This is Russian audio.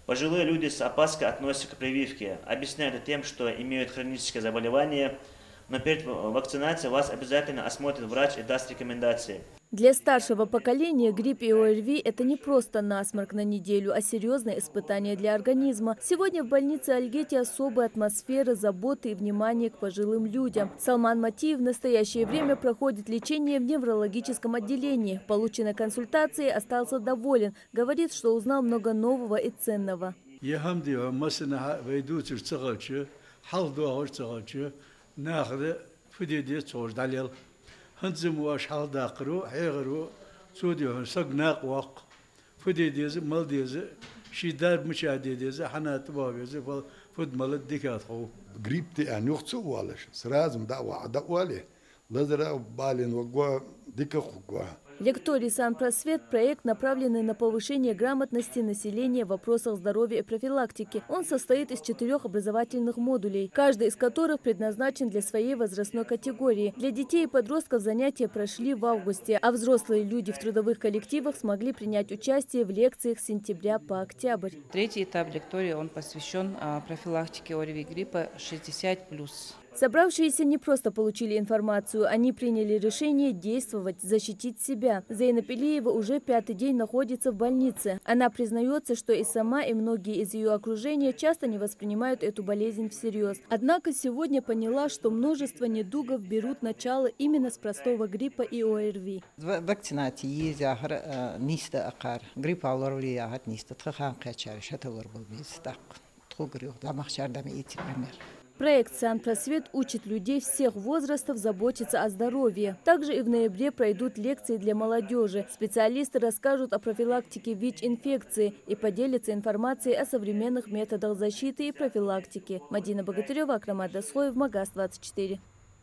Пожилые люди с опаской относятся к прививке, объясняют это тем, что имеют хроническое заболевание, но перед вакцинацией вас обязательно осмотрит врач и даст рекомендации. Для старшего поколения грипп и ОРВИ – это не просто насморк на неделю, а серьезное испытание для организма. Сегодня в больнице Альгети особая атмосфера заботы и внимания к пожилым людям. Салман Матиев в настоящее время проходит лечение в неврологическом отделении. Полученной консультацией остался доволен. Говорит, что узнал много нового и ценного. هنزمواش حال داقرو حيغرو سوديو سقناق وق فديديز مالديز شداد مشاهديز حنات بابيز فد مال الدكات خو جريب تي أنوخ تسوالش سرازم دعوة لازر بالين وقوا ديك خقوا. Лекторий «Санпросвет» – проект, направленный на повышение грамотности населения в вопросах здоровья и профилактики. Он состоит из 4 образовательных модулей, каждый из которых предназначен для своей возрастной категории. Для детей и подростков занятия прошли в августе, а взрослые люди в трудовых коллективах смогли принять участие в лекциях с сентября по октябрь. Третий этап лектория он посвящен профилактике ОРВИ и гриппа 60+. Собравшиеся не просто получили информацию, они приняли решение действовать, защитить себя. Зейнаб Илиева уже 5-й день находится в больнице. Она признается, что и сама, и многие из ее окружения часто не воспринимают эту болезнь всерьез. Однако сегодня поняла, что множество недугов берут начало именно с простого гриппа и ОРВИ. Проект «Санпросвет» учит людей всех возрастов заботиться о здоровье. Также и в ноябре пройдут лекции для молодежи. Специалисты расскажут о профилактике ВИЧ-инфекции и поделятся информацией о современных методах защиты и профилактики. Мадина Богатырева, Акрамат Дасхоев, Магаз 24.